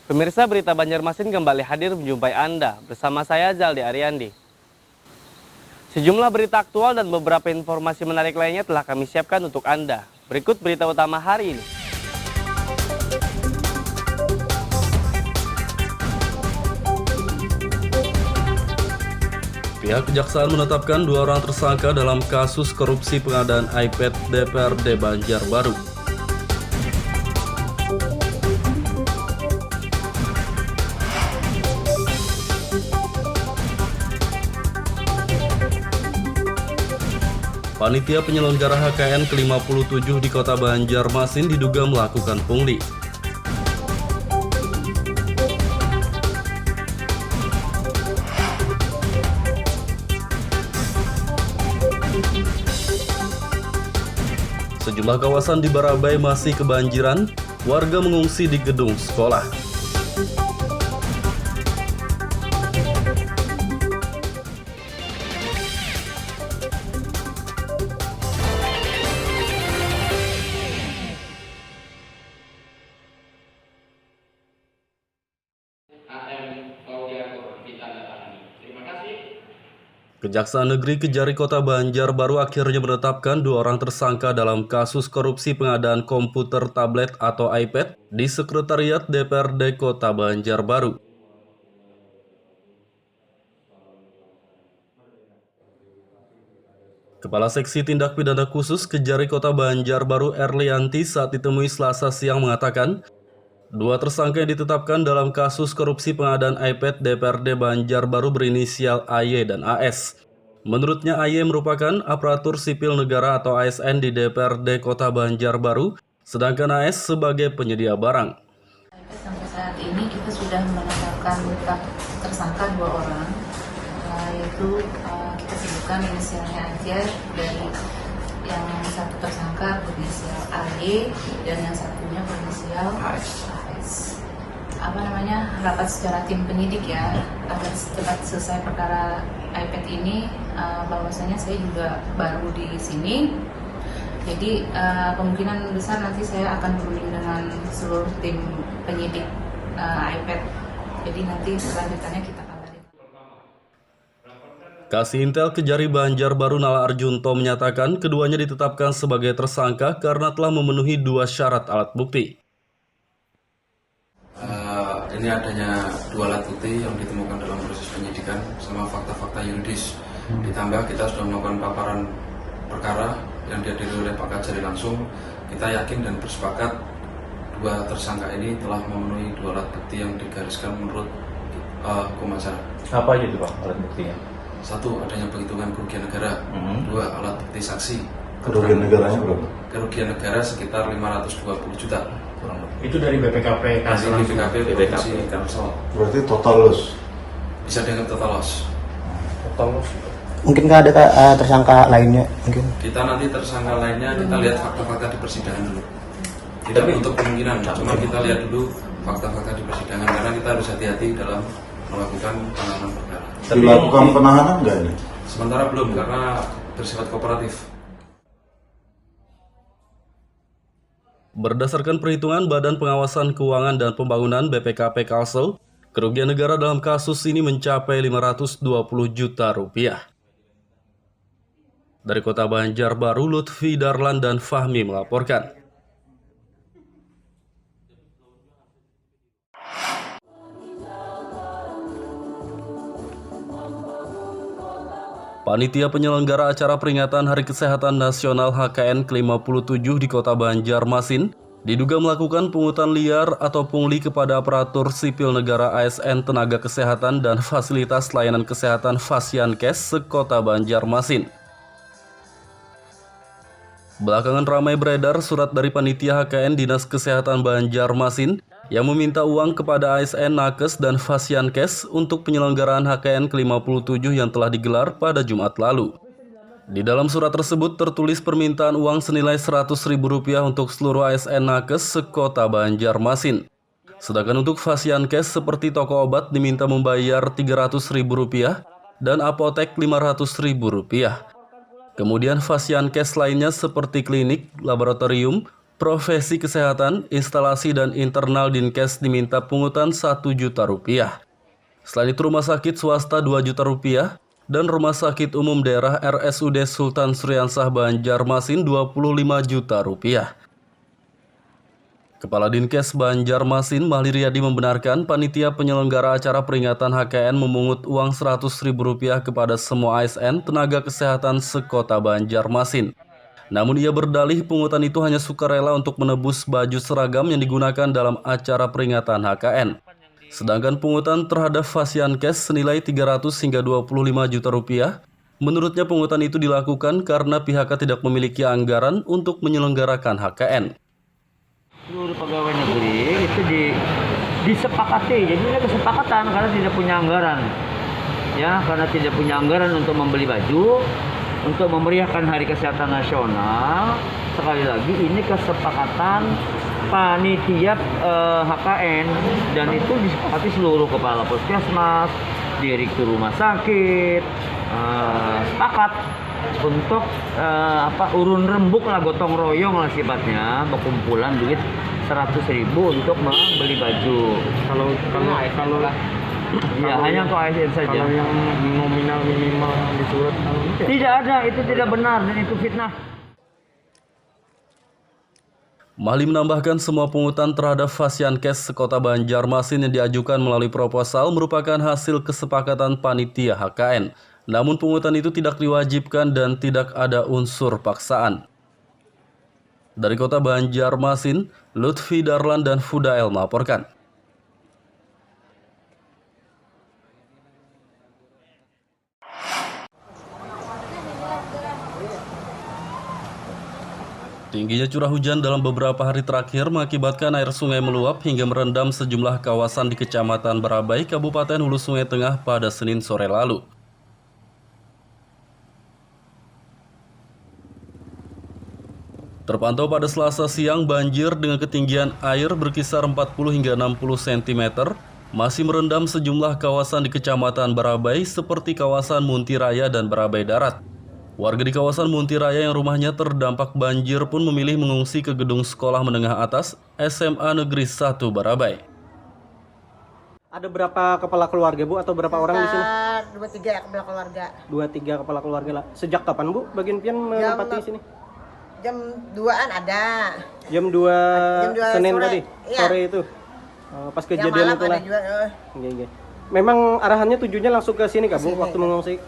Pemirsa, berita Banjarmasin kembali hadir menjumpai Anda bersama saya Zaldi Ariandi. Sejumlah berita aktual dan beberapa informasi menarik lainnya telah kami siapkan untuk Anda. Berikut berita utama hari ini. Pihak Kejaksaan menetapkan 2 orang tersangka dalam kasus korupsi pengadaan iPad DPRD Banjarbaru. Panitia penyelenggara HKN ke-57 di Kota Banjarmasin diduga melakukan pungli. Sejumlah kawasan di Barabai masih kebanjiran, warga mengungsi di gedung sekolah. Kejaksaan Negeri Kejari Kota Banjarbaru akhirnya menetapkan 2 orang tersangka dalam kasus korupsi pengadaan komputer tablet atau iPad di Sekretariat DPRD Kota Banjarbaru. Kepala Seksi Tindak Pidana Khusus Kejari Kota Banjarbaru Erlianti saat ditemui Selasa siang mengatakan, 2 tersangka yang ditetapkan dalam kasus korupsi pengadaan iPad DPRD Banjarbaru berinisial AY dan AS. Menurutnya AY merupakan aparatur sipil negara atau ASN di DPRD Kota Banjarbaru, sedangkan AS sebagai penyedia barang. Sampai saat ini kita sudah menetapkan tersangka 2 orang, yaitu kita sebutkan inisialnya aja. Dari yang satu tersangka berinisial AY dan yang satunya berinisial AS. Rapat secara tim penyidik ya, agar cepat selesai perkara iPad ini. Bahwasanya saya juga baru di sini, jadi kemungkinan besar nanti saya akan berunding dengan seluruh tim penyidik iPad. Jadi nanti selanjutnya kita kabarin. Kasih Intel Kejari Banjarbaru Nala Arjunto menyatakan keduanya ditetapkan sebagai tersangka karena telah memenuhi 2 syarat alat bukti. Ini adanya 2 alat bukti yang ditemukan dalam proses penyidikan sama fakta-fakta yuridis. Ditambah kita sudah melakukan paparan perkara yang dihadiri oleh Pak Kajari langsung. Kita yakin dan bersepakat 2 tersangka ini telah memenuhi 2 alat bukti yang digariskan menurut hukum acara. Apa aja itu Pak alat buktinya? 1. Adanya penghitungan kerugian negara. 2. Alat bukti saksi. Kerugian negaranya berapa? Kerugian negara sekitar 520 juta. Itu dari BPKP Hasil BPKP Kalsel. Berarti total loss? Bisa dengan total loss. Mungkinkah ada tersangka lainnya? Mungkin. Kita nanti tersangka lainnya kita lihat fakta-fakta di persidangan dulu. Tidak untuk kemungkinan, cuma kita lihat dulu fakta-fakta di persidangan karena kita harus hati-hati dalam melakukan penanganan perkara. Dilakukan penahanan nggak ini? Sementara belum karena bersifat kooperatif. Berdasarkan perhitungan Badan Pengawasan Keuangan dan Pembangunan BPKP Kalsel, kerugian negara dalam kasus ini mencapai 520 juta rupiah. Dari Kota Banjarbaru, Lutfi Darlan dan Fahmi melaporkan. Panitia penyelenggara acara peringatan Hari Kesehatan Nasional HKN ke-57 di Kota Banjarmasin diduga melakukan pungutan liar atau pungli kepada aparatur sipil negara ASN tenaga kesehatan dan fasilitas layanan kesehatan Fasiankes se-Kota Banjarmasin. Belakangan ramai beredar surat dari Panitia HKN Dinas Kesehatan Banjarmasin yang meminta uang kepada ASN Nakes dan Fasiankes untuk penyelenggaraan HKN ke-57 yang telah digelar pada Jumat lalu. Di dalam surat tersebut tertulis permintaan uang senilai Rp100.000 untuk seluruh ASN Nakes se-Kota Banjarmasin. Sedangkan untuk Fasiankes seperti toko obat diminta membayar Rp300.000 dan apotek Rp500.000. Kemudian Fasiankes lainnya seperti klinik, laboratorium, profesi kesehatan, instalasi dan internal Dinkes diminta pungutan Rp1 juta. Selain itu rumah sakit swasta Rp2 juta dan rumah sakit umum daerah RSUD Sultan Suriansah Banjarmasin Rp25 juta. Kepala Dinkes Banjarmasin Mahli Riyadi membenarkan panitia penyelenggara acara peringatan HKN memungut uang Rp100.000 kepada semua ASN tenaga kesehatan sekota Banjarmasin. Namun ia berdalih pungutan itu hanya sukarela untuk menebus baju seragam yang digunakan dalam acara peringatan HKN. Sedangkan pungutan terhadap Fasiankes senilai Rp300 hingga Rp25 juta. Menurutnya pungutan itu dilakukan karena pihaknya tidak memiliki anggaran untuk menyelenggarakan HKN. Seluruh pegawai negeri itu disepakati, jadi ini kesepakatan karena tidak punya anggaran, ya karena tidak punya anggaran untuk membeli baju, untuk memeriahkan Hari Kesehatan Nasional. Sekali lagi ini kesepakatan panitia HKN dan itu disepakati seluruh kepala puskesmas, direktur rumah sakit, sepakat untuk urun rembuk lah, gotong royong lah sifatnya, berkumpulan duit 100.000 untuk membeli baju. Kalau ya hanya untuk ASN saja. Kalau yang nominal minimal di surat tidak ada, itu tidak benar dan itu fitnah. Mahli menambahkan semua pungutan terhadap Fasiankes sekota Banjarmasin yang diajukan melalui proposal merupakan hasil kesepakatan panitia HKN. Namun pungutan itu tidak diwajibkan dan tidak ada unsur paksaan. Dari kota Banjarmasin, Lutfi Darlan dan Fudael melaporkan. Tingginya curah hujan dalam beberapa hari terakhir mengakibatkan air sungai meluap hingga merendam sejumlah kawasan di Kecamatan Barabai, Kabupaten Hulu Sungai Tengah pada Senin sore lalu. Terpantau pada Selasa siang banjir dengan ketinggian air berkisar 40 hingga 60 cm masih merendam sejumlah kawasan di Kecamatan Barabai seperti kawasan Muntiraya dan Barabai Darat. Warga di kawasan Muntiraya yang rumahnya terdampak banjir pun memilih mengungsi ke gedung sekolah menengah atas SMA Negeri 1 Barabai. Ada berapa kepala keluarga, Bu, atau berapa orang di sini? 2-3 kepala keluarga. 2-3 kepala keluarga lah. Sejak kapan, Bu, bagian pian menempati sini? Jam 2-an ada. Jam 2 Senin sore. tadi, Iya. sore itu. Pas kejadian itu lah. Iya. Memang arahannya tujuannya langsung ke sini, Kak, Bu, waktu mengungsi?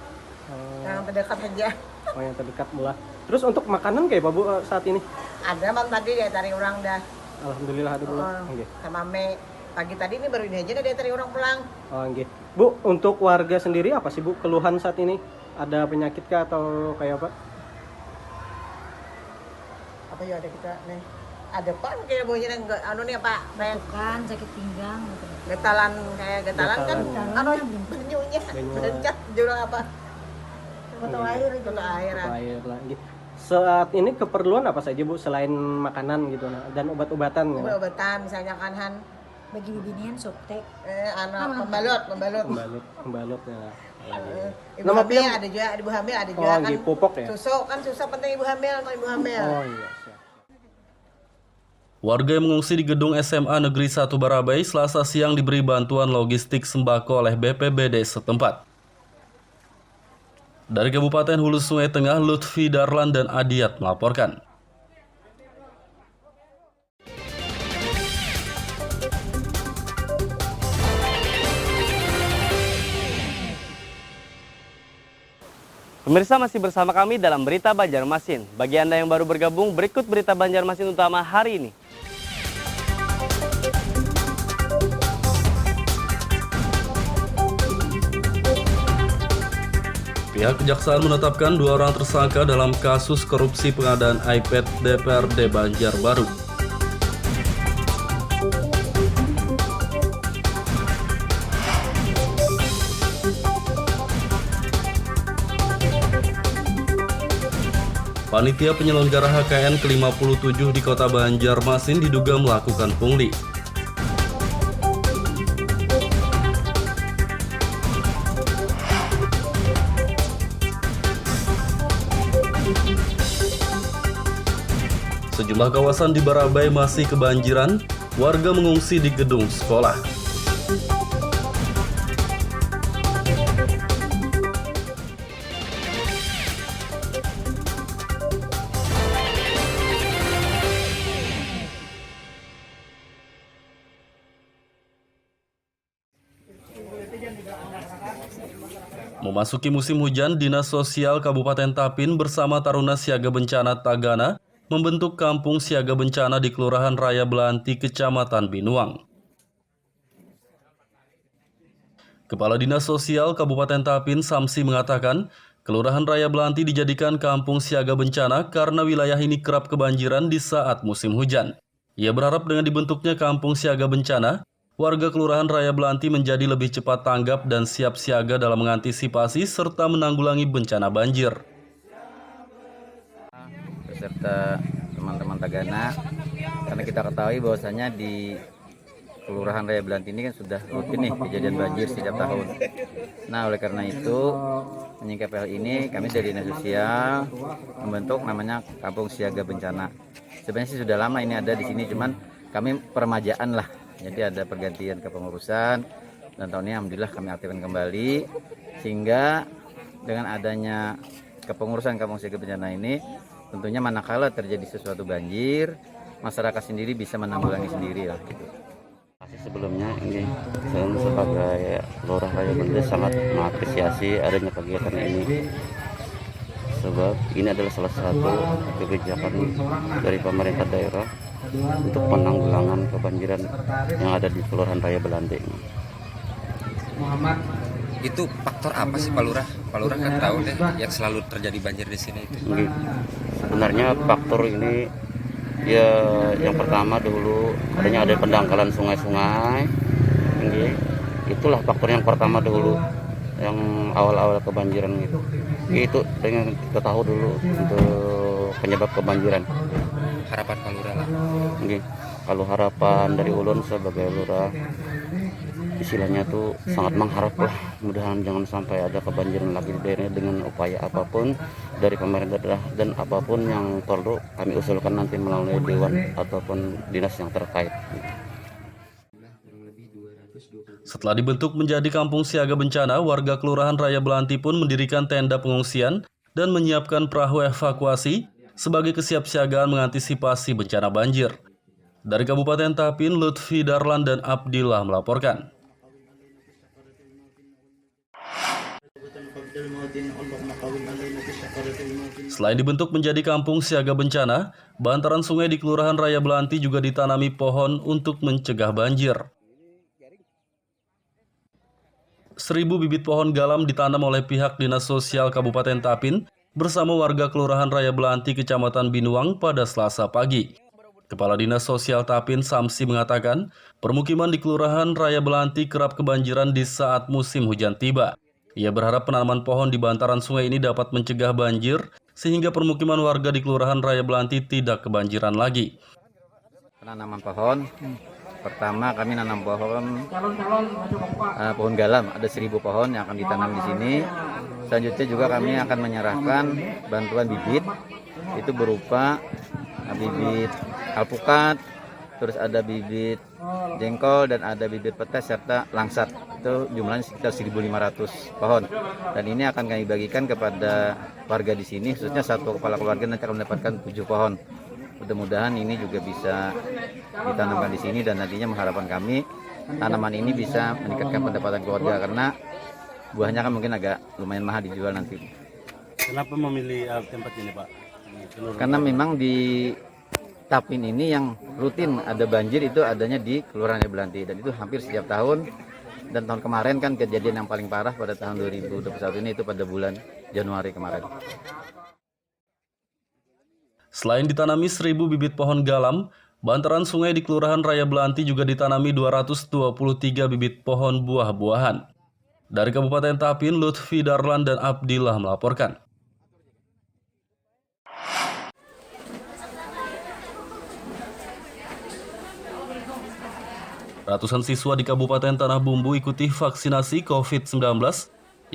Yang terdekat saja. Oh, yang terdekat mula. Terus untuk makanan kayak apa, Bu, saat ini? Ada bang tadi dia tarik orang dah. Alhamdulillah ada, Bu. Nggih. Sama me pagi tadi ini baru ini aja dia tarik orang pulang. Oh, nggih. Bu, untuk warga sendiri apa sih, Bu, keluhan saat ini? Ada penyakit kah atau kayak apa? Apa ya ada kita nih? Ada pan kayak bunyi anu nih Pak, kan sakit pinggang gitu. Getalan kan anu benyunya bencet jurang apa? Foto air lah. Saat ini keperluan apa saja, Bu, selain makanan gitu dan obat-obatan? Obat-obatan misalnya kan Bagi bibinian softtek. Pembalut ya. Ibu hamil ada juga, ibu hamil ada juga kan. Pupuk ya. Susah penting ibu hamil. Oh iya. Warga yang mengungsi di gedung SMA Negeri 1 Barabai Selasa siang diberi bantuan logistik sembako oleh BPBD setempat. Dari Kabupaten Hulu Sungai Tengah, Lutfi Darlan dan Adiat melaporkan. Pemirsa masih bersama kami dalam Berita Banjarmasin. Bagi Anda yang baru bergabung, berikut Berita Banjarmasin utama hari ini. Pihak Kejaksaan menetapkan 2 orang tersangka dalam kasus korupsi pengadaan iPad DPRD Banjarbaru. Panitia penyelenggara HKN ke-57 di Kota Banjarmasin diduga melakukan pungli. Sejumlah kawasan di Barabai masih kebanjiran, warga mengungsi di gedung sekolah. Memasuki musim hujan, Dinas Sosial Kabupaten Tapin bersama Taruna Siaga Bencana Tagana membentuk Kampung Siaga Bencana di Kelurahan Raya Belanti, Kecamatan Binuang. Kepala Dinas Sosial Kabupaten Tapin, Samsi, mengatakan, Kelurahan Raya Belanti dijadikan Kampung Siaga Bencana karena wilayah ini kerap kebanjiran di saat musim hujan. Ia berharap dengan dibentuknya Kampung Siaga Bencana, warga Kelurahan Raya Belanti menjadi lebih cepat tanggap dan siap siaga dalam mengantisipasi serta menanggulangi bencana banjir. Beserta teman-teman Tagana, karena kita ketahui bahwasanya di Kelurahan Raya Belanti ini kan sudah rutin nih kejadian banjir setiap tahun. Nah, oleh karena itu menyikapi hal ini kami dari Dinas Sosial membentuk namanya Kampung Siaga Bencana. Sebenarnya sih sudah lama ini ada di sini, cuman kami peremajaan lah. Jadi ada pergantian kepengurusan dan tahun ini alhamdulillah kami aktifkan kembali, sehingga dengan adanya kepengurusan Kampung Siaga Bencana ini tentunya manakala terjadi sesuatu banjir, masyarakat sendiri bisa menanggulangi sendiri lah gitu. Sebelumnya ini saya sebagai Lurah Raya Belanti sangat mengapresiasi adanya kegiatan ini, sebab ini adalah salah satu kebijakan dari pemerintah daerah untuk penanggulangan kebanjiran yang ada di Kelurahan Raya Belanti. Itu faktor apa sih Pak Lurah? Pak Lurah kan tahu deh yang selalu terjadi banjir di sini itu. Sebenarnya faktor ini ya yang pertama dulu adanya ada pendangkalan sungai-sungai. Itulah faktor yang pertama dulu yang awal-awal kebanjiran gitu. Itu dengan kita tahu dulu untuk penyebab kebanjiran. Harapan Pak Lurah lah. Kalau harapan dari ulun sebagai lurah, istilahnya tuh sangat mengharap lah, mudah-mudahan jangan sampai ada kebanjiran lagi di daerah dengan upaya apapun dari pemerintah daerah dan apapun yang perlu kami usulkan nanti melalui dewan ataupun dinas yang terkait. Setelah dibentuk menjadi Kampung Siaga Bencana, warga Kelurahan Raya Belanti pun mendirikan tenda pengungsian dan menyiapkan perahu evakuasi sebagai kesiapsiagaan mengantisipasi bencana banjir. Dari Kabupaten Tapin, Lutfi Darlan dan Abdillah melaporkan. Selain dibentuk menjadi Kampung Siaga Bencana, bantaran sungai di Kelurahan Raya Belanti juga ditanami pohon untuk mencegah banjir. 1.000 bibit pohon galam ditanam oleh pihak Dinas Sosial Kabupaten Tapin bersama warga Kelurahan Raya Belanti, Kecamatan Binuang pada Selasa pagi. Kepala Dinas Sosial Tapin, Samsi, mengatakan permukiman di Kelurahan Raya Belanti kerap kebanjiran di saat musim hujan tiba. Ia berharap penanaman pohon di bantaran sungai ini dapat mencegah banjir sehingga permukiman warga di Kelurahan Raya Belanti tidak kebanjiran lagi. Penanaman pohon, pertama kami nanam pohon galam, ada 1.000 pohon yang akan ditanam di sini. Selanjutnya juga kami akan menyerahkan bantuan bibit, itu berupa bibit alpukat, terus ada bibit jengkol dan ada bibit petai serta langsat. Itu jumlahnya sekitar 1.500 pohon. Dan ini akan kami bagikan kepada warga di sini, khususnya satu kepala keluarga nanti akan mendapatkan 7 pohon. Mudah-mudahan ini juga bisa ditanamkan di sini dan nantinya mengharapkan kami tanaman ini bisa meningkatkan pendapatan keluarga karena buahnya kan mungkin agak lumayan mahal dijual nanti. Kenapa memilih tempat ini, Pak? Karena memang di Tapin ini yang rutin ada banjir itu adanya di Kelurahan Raya Belanti dan itu hampir setiap tahun. Dan tahun kemarin kan kejadian yang paling parah pada tahun 2021 ini itu pada bulan Januari kemarin. Selain ditanami 1.000 bibit pohon galam, bantaran sungai di Kelurahan Raya Belanti juga ditanami 223 bibit pohon buah-buahan. Dari Kabupaten Tapin, Lutfi Darlan dan Abdillah melaporkan. Ratusan siswa di Kabupaten Tanah Bumbu ikuti vaksinasi COVID-19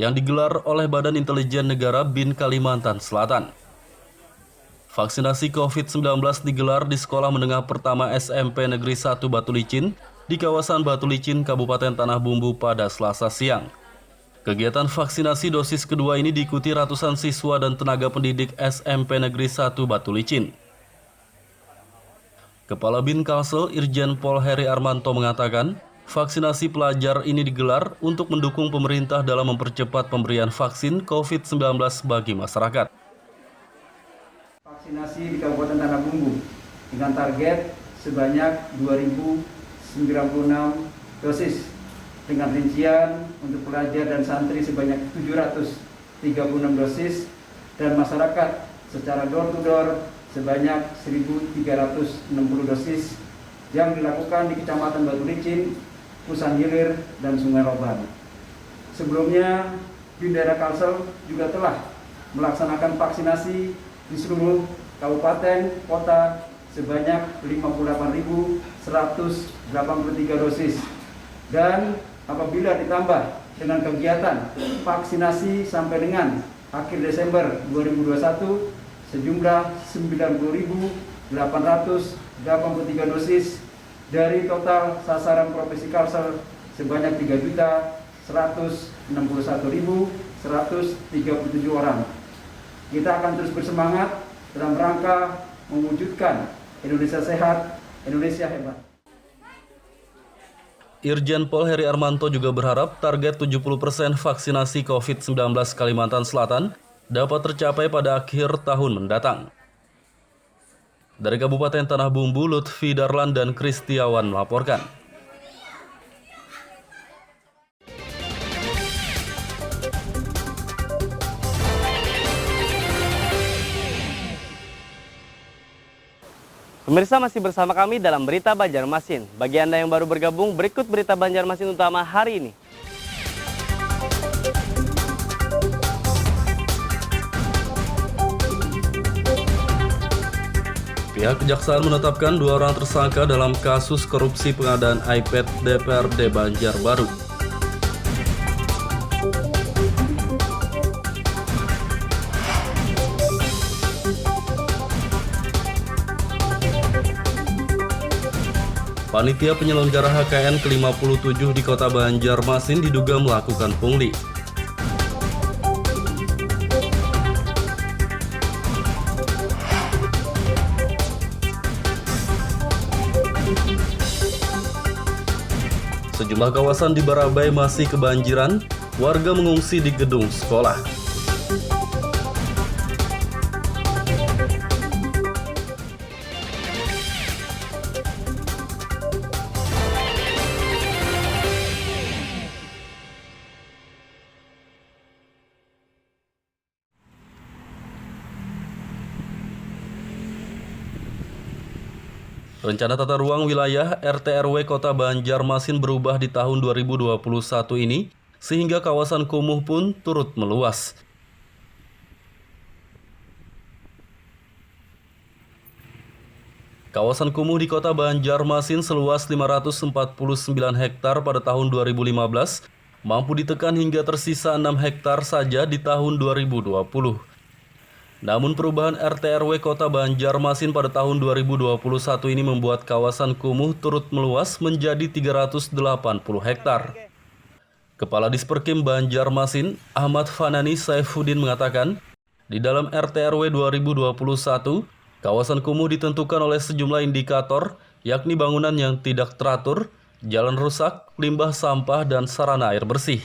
yang digelar oleh Badan Intelijen Negara BIN Kalimantan Selatan. Vaksinasi COVID-19 digelar di Sekolah Menengah Pertama SMP Negeri 1 Batu Licin di kawasan Batu Licin, Kabupaten Tanah Bumbu pada Selasa siang. Kegiatan vaksinasi dosis kedua ini diikuti ratusan siswa dan tenaga pendidik SMP Negeri 1 Batu Licin. Kepala Bin Kalsel Irjen Pol Heri Armanto mengatakan, vaksinasi pelajar ini digelar untuk mendukung pemerintah dalam mempercepat pemberian vaksin COVID-19 bagi masyarakat. Vaksinasi di Kabupaten Tanah Bumbu dengan target sebanyak 2.096 dosis dengan rincian untuk pelajar dan santri sebanyak 736 dosis dan masyarakat secara door-to-door sebanyak 1.360 dosis yang dilakukan di Kecamatan Batu Licin, Pusan Hilir, dan Sungai Roban. Sebelumnya, Bin Daerah Kalsel juga telah melaksanakan vaksinasi di seluruh kabupaten, kota sebanyak 58.183 dosis. Dan apabila ditambah dengan kegiatan vaksinasi sampai dengan akhir Desember 2021, sejumlah 90.883 dosis dari total sasaran profesi Kalsel sebanyak 3.161.137 orang. Kita akan terus bersemangat dalam rangka mewujudkan Indonesia sehat, Indonesia hebat. Irjen Pol Heri Armanto juga berharap target 70% vaksinasi COVID-19 Kalimantan Selatan dapat tercapai pada akhir tahun mendatang. Dari Kabupaten Tanah Bumbu, Lutfi Darlan dan Kristiawan melaporkan. Pemirsa masih bersama kami dalam Berita Banjarmasin. Bagi Anda yang baru bergabung, berikut Berita Banjarmasin utama hari ini. Pihak Kejaksaan menetapkan 2 orang tersangka dalam kasus korupsi pengadaan iPad DPRD Banjarbaru. Panitia penyelenggara HKN ke-57 di Kota Banjarmasin diduga melakukan pungli. Sejumlah kawasan di Barabai masih kebanjiran, warga mengungsi di gedung sekolah. Rencana tata ruang wilayah RT/RW Kota Banjarmasin berubah di tahun 2021 ini, sehingga kawasan kumuh pun turut meluas. Kawasan kumuh di Kota Banjarmasin seluas 549 hektar pada tahun 2015, mampu ditekan hingga tersisa 6 hektar saja di tahun 2020. Namun perubahan RT/RW Kota Banjarmasin pada tahun 2021 ini membuat kawasan kumuh turut meluas menjadi 380 hektar. Kepala Disperkim Banjarmasin, Ahmad Fanani Saifuddin mengatakan, di dalam RT/RW 2021, kawasan kumuh ditentukan oleh sejumlah indikator, yakni bangunan yang tidak teratur, jalan rusak, limbah sampah, dan sarana air bersih.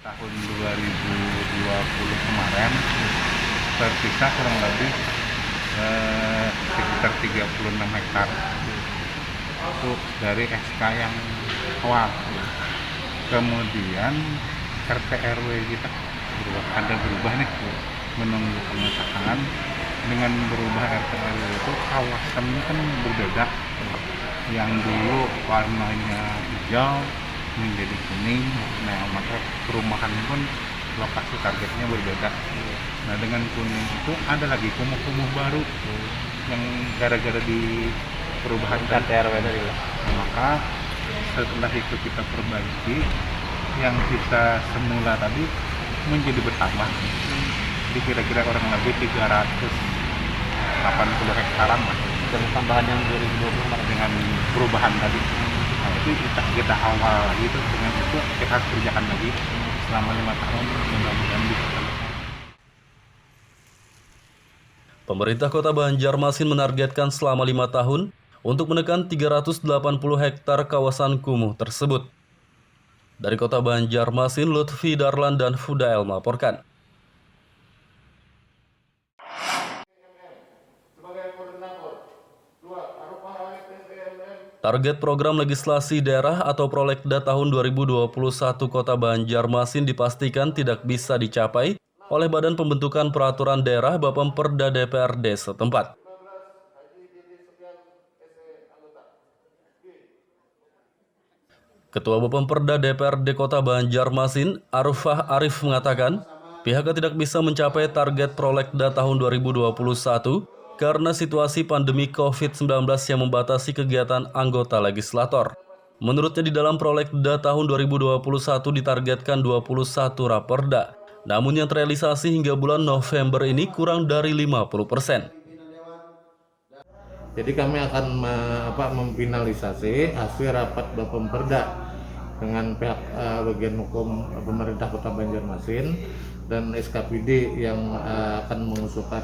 Tahun 2020 kemarin, terpisah kurang lebih sekitar 36 hektar itu dari SK yang awal. Kemudian RT/RW kita berubah nih, menunggu pengesahan. Dengan berubah RT/RW itu kawasannya kan berbeda. Yang dulu warnanya hijau menjadi kuning, nah maka perumahan pun lokasi targetnya berbeda. Nah dengan kuning itu ada lagi kumuh-kumuh baru yang gara-gara di perubahan RT/RW tadi. Nah, maka setelah itu kita perbaiki, yang sisa semula tadi menjadi bertambah. Jadi kira-kira kurang lebih 300 80 hektaran lah. Dan tambahan yang 2020 kemarin Dengan perubahan tadi. Nah itu kita awal lagi itu, dengan itu kita harus kerjakan lagi selama 5 tahun, mudah-mudahan bisa selesai. Pemerintah Kota Banjarmasin menargetkan selama 5 tahun untuk menekan 380 hektar kawasan kumuh tersebut. Dari Kota Banjarmasin, Lutfi Darlan dan Fudael melaporkan. Target program legislasi daerah atau Prolekda tahun 2021 Kota Banjarmasin dipastikan tidak bisa dicapai oleh Badan Pembentukan Peraturan Daerah Bapemperda DPRD setempat. Ketua Bapemperda DPRD Kota Banjarmasin, Arufah Arif mengatakan, pihaknya tidak bisa mencapai target Prolekda tahun 2021 karena situasi pandemi COVID-19 yang membatasi kegiatan anggota legislator. Menurutnya di dalam Prolekda tahun 2021 ditargetkan 21 raperda, namun yang terrealisasi hingga bulan November ini kurang dari 50%. Jadi kami akan memfinalisasi hasil rapat Bapemperda dengan pihak bagian hukum pemerintah Kota Banjarmasin dan SKPD yang akan mengusulkan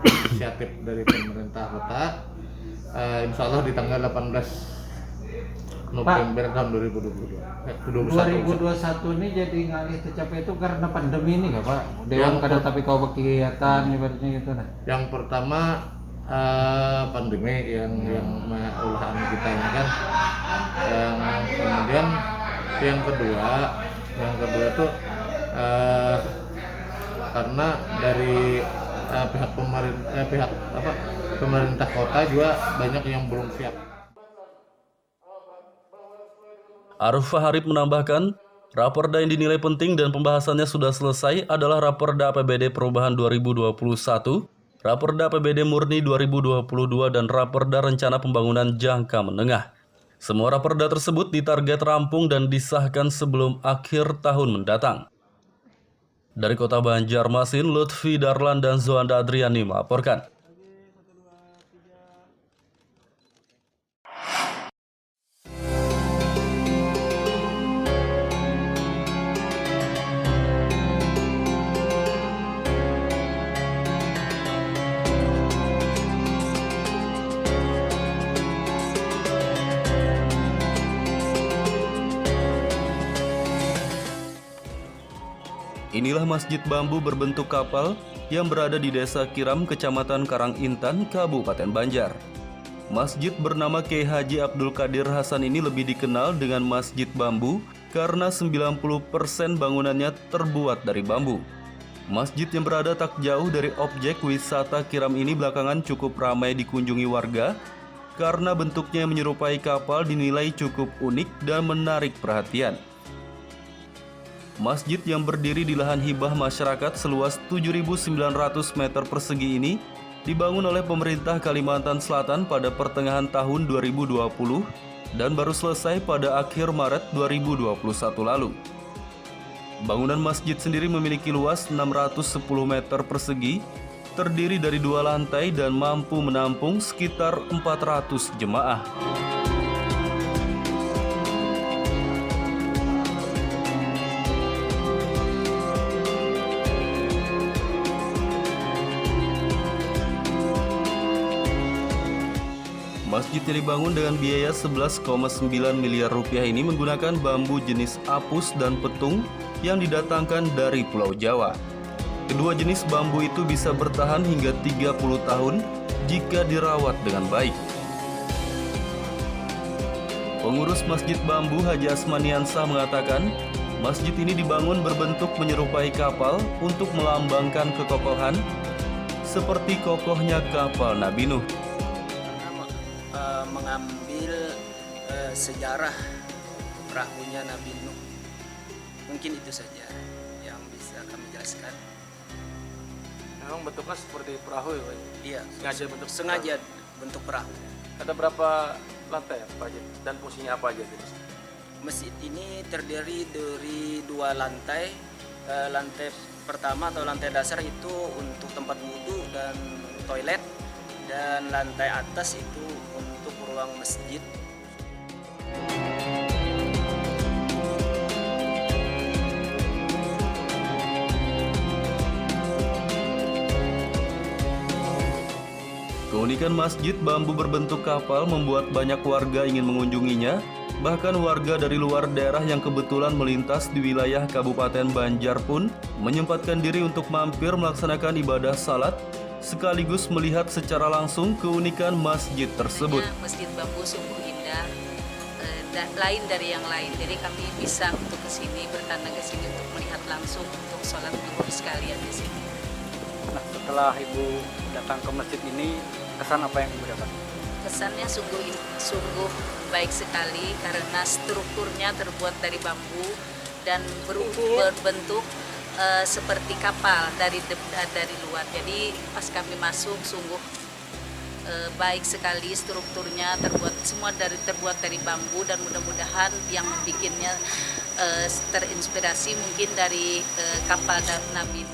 inisiatif dari pemerintah kota, insya Allah di tanggal 18 November tahun 2021 ini jadi ngalih tercapai itu karena pandemi ini nggak Pak? Dewan kada tapi kau kegiatan ibaratnya gitu nah. Yang pertama pandemi yang ulah kita ini kan, kemudian yang kedua itu karena dari pemerintah kota juga banyak yang belum siap. Arufah Harib menambahkan, raperda yang dinilai penting dan pembahasannya sudah selesai adalah Raperda APBD Perubahan 2021, Raperda APBD Murni 2022, dan Raperda Rencana Pembangunan Jangka Menengah. Semua raperda tersebut ditarget rampung dan disahkan sebelum akhir tahun mendatang. Dari Kota Banjarmasin, Lutfi Darlan dan Zoanda Adriani melaporkan. Inilah masjid bambu berbentuk kapal yang berada di Desa Kiram, Kecamatan Karangintan, Kabupaten Banjar. Masjid bernama Kyai Haji Abdul Qadir Hasan ini lebih dikenal dengan Masjid Bambu karena 90% bangunannya terbuat dari bambu. Masjid yang berada tak jauh dari objek wisata Kiram ini belakangan cukup ramai dikunjungi warga karena bentuknya yang menyerupai kapal dinilai cukup unik dan menarik perhatian. Masjid yang berdiri di lahan hibah masyarakat seluas 7.900 meter persegi ini dibangun oleh pemerintah Kalimantan Selatan pada pertengahan tahun 2020 dan baru selesai pada akhir Maret 2021 lalu. Bangunan masjid sendiri memiliki luas 610 meter persegi, terdiri dari 2 lantai dan mampu menampung sekitar 400 jemaah. Masjid yang dibangun dengan biaya 11,9 miliar rupiah ini menggunakan bambu jenis apus dan petung yang didatangkan dari Pulau Jawa. Kedua jenis bambu itu bisa bertahan hingga 30 tahun jika dirawat dengan baik. Pengurus Masjid Bambu Haji Asmaniansah mengatakan, masjid ini dibangun berbentuk menyerupai kapal untuk melambangkan kekokohan seperti kokohnya kapal Nabi Nuh. Mengambil sejarah perahunya Nabi Nuh. Mungkin itu saja yang bisa kami jelaskan. Memang bentuknya seperti perahu ya Pak? Iya, Sengaja bentuk perahu. Ada berapa lantai Pak Haji? Dan fungsinya apa aja? Masjid ini terdiri dari 2 lantai. Lantai pertama atau lantai dasar itu untuk tempat wudhu dan toilet, dan lantai atas itu untuk ruang masjid. Keunikan masjid bambu berbentuk kapal membuat banyak warga ingin mengunjunginya. Bahkan warga dari luar daerah yang kebetulan melintas di wilayah Kabupaten Banjar pun menyempatkan diri untuk mampir melaksanakan ibadah salat sekaligus melihat secara langsung keunikan masjid tersebut. Masjid bambu sungguh indah, lain dari yang lain. Jadi kami bisa untuk ke sini, bertanda ke sini untuk melihat langsung untuk sholat zuhur sekalian di sini. Nah, setelah Ibu datang ke masjid ini, kesan apa yang Ibu dapat? Kesannya sungguh baik sekali karena strukturnya terbuat dari bambu dan berbentuk seperti kapal dari luar. Jadi pas kami masuk sungguh baik sekali strukturnya, terbuat dari bambu, dan mudah-mudahan yang bikinnya terinspirasi mungkin dari kapal Nabi.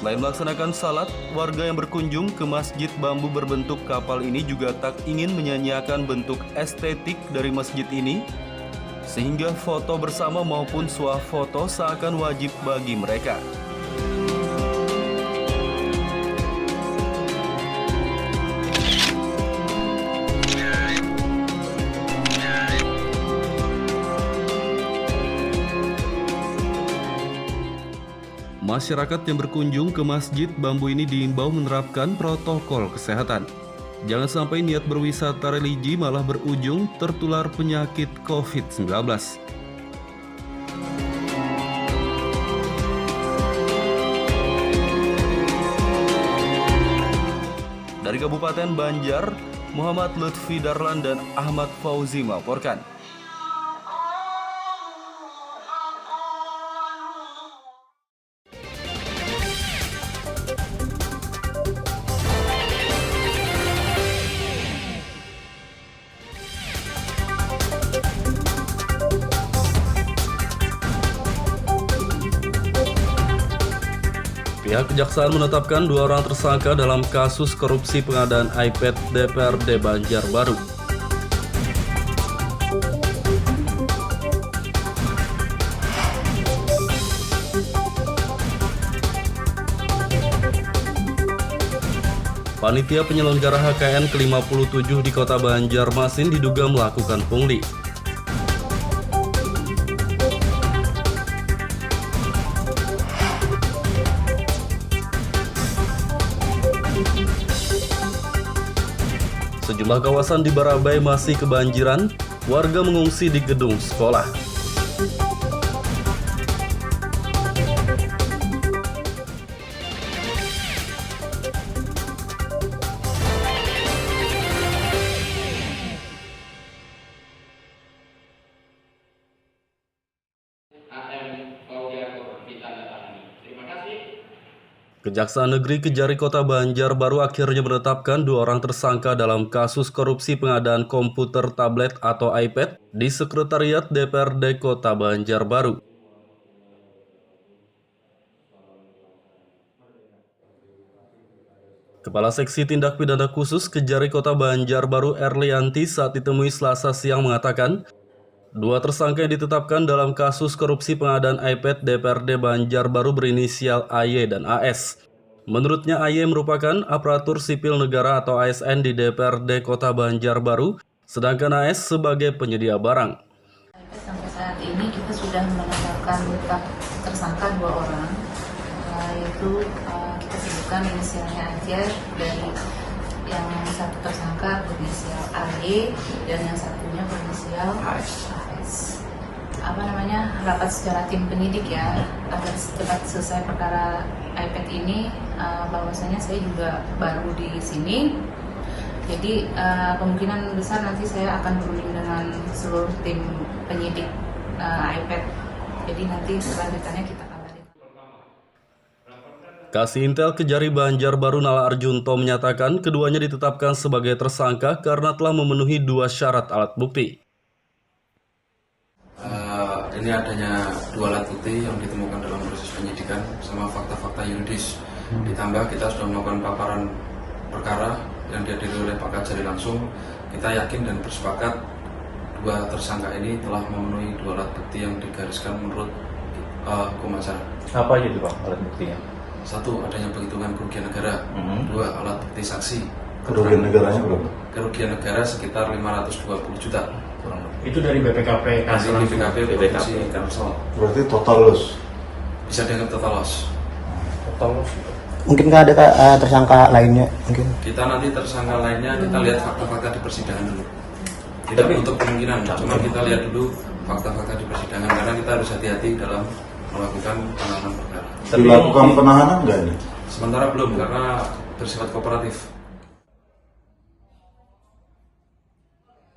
Selain melaksanakan salat, warga yang berkunjung ke masjid bambu berbentuk kapal ini juga tak ingin menyanyiakan bentuk estetik dari masjid ini, sehingga foto bersama maupun swafoto seakan wajib bagi mereka. Masyarakat yang berkunjung ke masjid bambu ini diimbau menerapkan protokol kesehatan. Jangan sampai niat berwisata religi malah berujung tertular penyakit COVID-19. Dari Kabupaten Banjar, Muhammad Lutfi Darlan dan Ahmad Fauzi melaporkan. Pihak Kejaksaan menetapkan 2 orang tersangka dalam kasus korupsi pengadaan iPad DPRD Banjarbaru. Panitia penyelenggara HKN ke-57 di Kota Banjarmasin diduga melakukan pungli. Sejumlah kawasan di Barabai masih kebanjiran, warga mengungsi di gedung sekolah. Kejaksaan Negeri Kejari Kota Banjarbaru akhirnya menetapkan 2 orang tersangka dalam kasus korupsi pengadaan komputer tablet atau iPad di Sekretariat DPRD Kota Banjarbaru. Kepala Seksi Tindak Pidana Khusus Kejari Kota Banjarbaru Erlianti saat ditemui Selasa siang mengatakan, 2 tersangka yang ditetapkan dalam kasus korupsi pengadaan iPad DPRD Banjarbaru berinisial AY dan AS. Menurutnya AY merupakan aparatur sipil negara atau ASN di DPRD Kota Banjarbaru, sedangkan AS sebagai penyedia barang. Sampai saat ini kita sudah menetapkan tersangka 2 orang, yaitu kita sebutkan inisialnya aja, dari yang satu tersangka berinisial AY dan yang satunya berinisial AS. Rapat secara tim penyidik ya, agar cepat selesai perkara iPad ini. Bahwasanya saya juga baru di sini, jadi kemungkinan besar nanti saya akan berunding dengan seluruh tim penyidik iPad. Jadi nanti selanjutnya kita kabarin. Kasih Intel Kejari Banjarbaru Nala Arjunto menyatakan keduanya ditetapkan sebagai tersangka karena telah memenuhi 2 syarat alat bukti. ini adanya 2 alat bukti yang ditemukan dalam proses penyidikan sama fakta-fakta yuridis. Ditambah kita sudah melakukan paparan perkara yang dihadiri oleh Pak Kajari langsung. Kita yakin dan bersepakat 2 tersangka ini telah memenuhi 2 alat bukti yang digariskan menurut hukum acara. Apa aja itu Pak alat buktinya? 1. Adanya penghitungan kerugian negara. 2. Alat bukti saksi. Kerugian negaranya berapa? Kerugian negara sekitar 520 juta. Itu dari BPKP Kalsel. Dari BPKP Kalsel. Berarti total loss? Bisa dianggap total loss. Total loss. Mungkin nggak ada tersangka lainnya mungkin? Kita nanti tersangka lainnya kita lihat fakta-fakta di persidangan dulu. Tidak untuk kemungkinan, cuma kita lihat dulu fakta-fakta di persidangan karena kita harus hati-hati dalam melakukan penanganan perkara. Dilakukan penahanan nggak ini? Sementara belum karena bersifat kooperatif.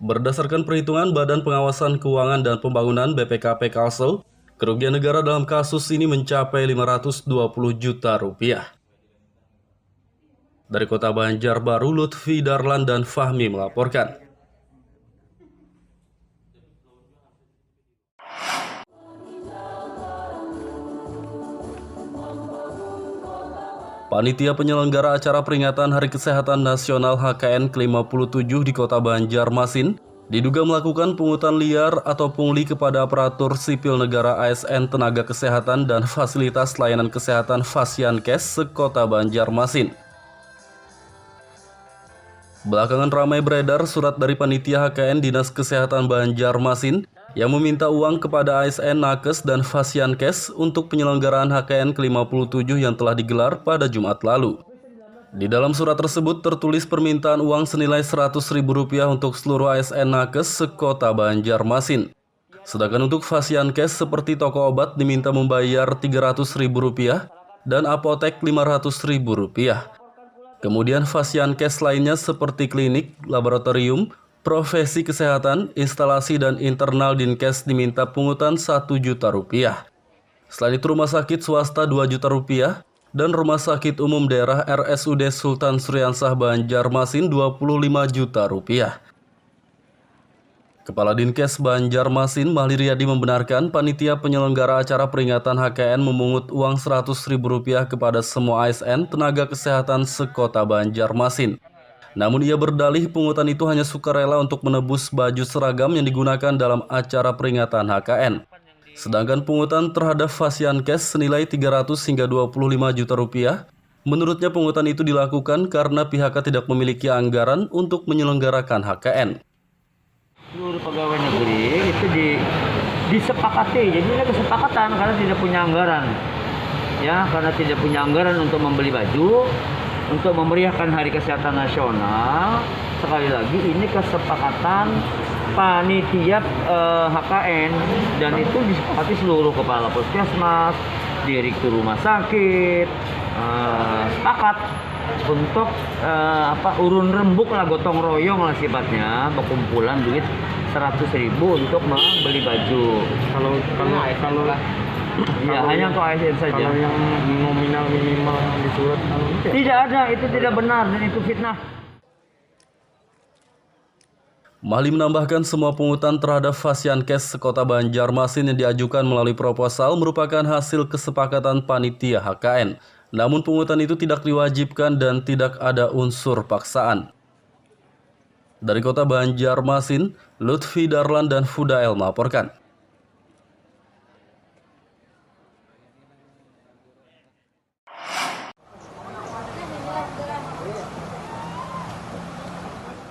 Berdasarkan perhitungan Badan Pengawasan Keuangan dan Pembangunan BPKP Kalsel, kerugian negara dalam kasus ini mencapai 520 juta rupiah. Dari Kota Banjarbaru, Lutfi Darlan dan Fahmi melaporkan. Panitia penyelenggara acara peringatan Hari Kesehatan Nasional HKN ke-57 di Kota Banjarmasin diduga melakukan pungutan liar atau pungli kepada aparatur sipil negara ASN Tenaga Kesehatan dan Fasilitas Layanan Kesehatan Fasiankes se-Kota Banjarmasin. Belakangan ramai beredar surat dari Panitia HKN Dinas Kesehatan Banjarmasin yang meminta uang kepada ASN Nakes dan Fasiankes untuk penyelenggaraan HKN ke-57 yang telah digelar pada Jumat lalu. Di dalam surat tersebut tertulis permintaan uang senilai Rp100.000 untuk seluruh ASN Nakes se-Kota Banjarmasin. Sedangkan untuk Fasiankes seperti toko obat diminta membayar Rp300.000 dan apotek Rp500.000. Kemudian Fasiankes lainnya seperti klinik, laboratorium, profesi kesehatan, instalasi dan internal Dinkes diminta pungutan Rp1 juta. Selain itu rumah sakit swasta Rp2 juta dan rumah sakit umum daerah RSUD Sultan Suriansah Banjarmasin Rp25 juta. Kepala Dinkes Banjarmasin Mahli Riyadi membenarkan panitia penyelenggara acara peringatan HKN memungut uang Rp100.000 kepada semua ASN tenaga kesehatan se-Kota Banjarmasin. Namun ia berdalih pungutan itu hanya sukarela untuk menebus baju seragam yang digunakan dalam acara peringatan HKN. Sedangkan pungutan terhadap Fasiankes senilai Rp300 hingga Rp25 juta. Menurutnya pungutan itu dilakukan karena pihaknya tidak memiliki anggaran untuk menyelenggarakan HKN. Seluruh pegawai negeri itu disepakati, jadi ini kesepakatan karena tidak punya anggaran. Ya, karena tidak punya anggaran untuk membeli baju, untuk memeriahkan Hari Kesehatan Nasional. Sekali lagi ini kesepakatan panitia HKN dan itu disepakati seluruh kepala puskesmas, direktur rumah sakit, sepakat untuk urun rembuk lah, gotong royong lah sifatnya, berkumpulan duit 100.000 untuk membeli baju. Kalau ya hanya untuk ASN saja. Kalau yang nominal minimal di surat tidak ada, itu tidak benar dan itu fitnah. Mahli menambahkan semua pungutan terhadap Fasiankes se-Kota Banjarmasin yang diajukan melalui proposal merupakan hasil kesepakatan panitia HKN. Namun pungutan itu tidak diwajibkan dan tidak ada unsur paksaan. Dari Kota Banjarmasin, Lutfi Darlan dan Fudael melaporkan.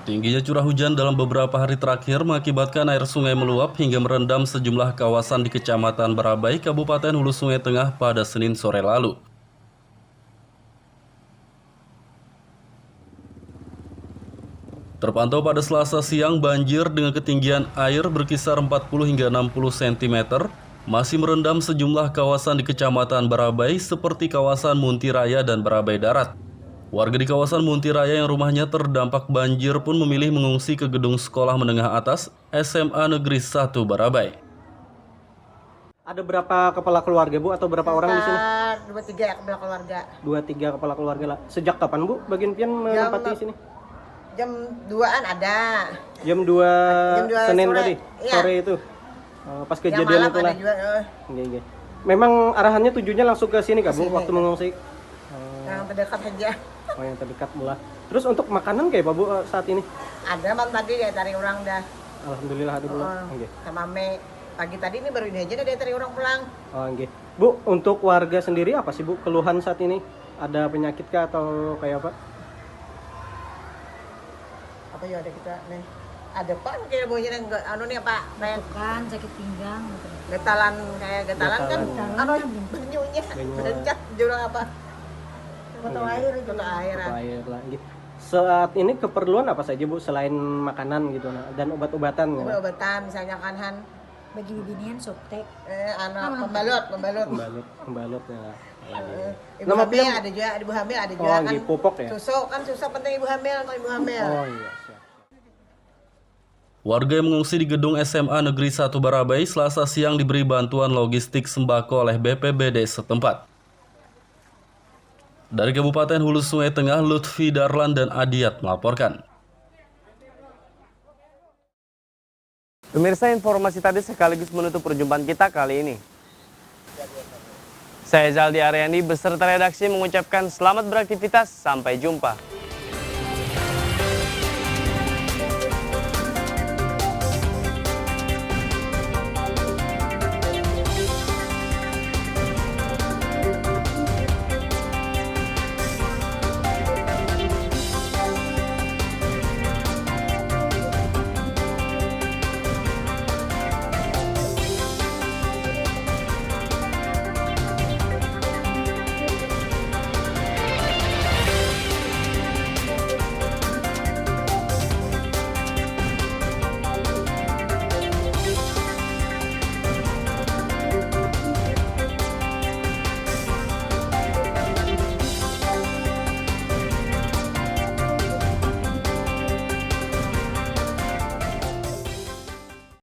Tingginya curah hujan dalam beberapa hari terakhir mengakibatkan air sungai meluap hingga merendam sejumlah kawasan di Kecamatan Barabai, Kabupaten Hulu Sungai Tengah pada Senin sore lalu. Terpantau pada Selasa siang, banjir dengan ketinggian air berkisar 40 hingga 60 cm masih merendam sejumlah kawasan di Kecamatan Barabai seperti kawasan Muntiraya dan Barabai Darat. Warga di kawasan Muntiraya yang rumahnya terdampak banjir pun memilih mengungsi ke gedung sekolah menengah atas SMA Negeri 1 Barabai. Ada berapa kepala keluarga, Bu, atau berapa orang di sini? 2-3 kepala keluarga. 2-3 kepala keluarga lah. Sejak kapan, Bu, bagian pian menempati sini? Jam 2-an ada. Jam 2 Senin sore. tadi, Iya. sore itu. Pas Yang kejadian malam itulah. ada juga. Oke. Memang arahannya tujuannya langsung ke sini kak Bu Sini. waktu mengungsi? Yang terdekat aja. Oh yang terdekat mula. Terus untuk makanan kayak Pak Bu saat ini? Ada bang tadi dia tarik orang dah. Alhamdulillah ada pulang. Oke. Sama me pagi tadi ini baru ini aja dia tarik orang pulang. Oh oke. Bu, untuk warga sendiri apa sih Bu keluhan saat ini? Ada penyakit kah atau kayak apa? Apa ya ada kita nih? Ada pan kayak baunya enggak anu nih Pak. Kayak Kan sakit pinggang gitu. getalan kayak getalan kan Getalan. anu benyunya bencet jurang apa? Foto air itu air. Air lagi. Saat ini keperluan apa saja Bu selain makanan gitu dan obat-obatan ya? Obat-obatan misalnya kan Bagi bibinian softtek. anak pembalut Pembalut ya. Ibu hamil ada juga, ibu hamil ada juga kan. Pupuk ya? Susu kan susah penting ibu hamil kalau ibu hamil. Oh iya. Warga yang mengungsi di gedung SMA Negeri 1 Barabai Selasa siang diberi bantuan logistik sembako oleh BPBD setempat. Dari Kabupaten Hulu Sungai Tengah, Lutfi Darlan dan Adiat melaporkan. Pemirsa, informasi tadi sekaligus menutup perjumpaan kita kali ini. Saya Zaldi Aryandi beserta redaksi mengucapkan selamat beraktivitas, sampai jumpa.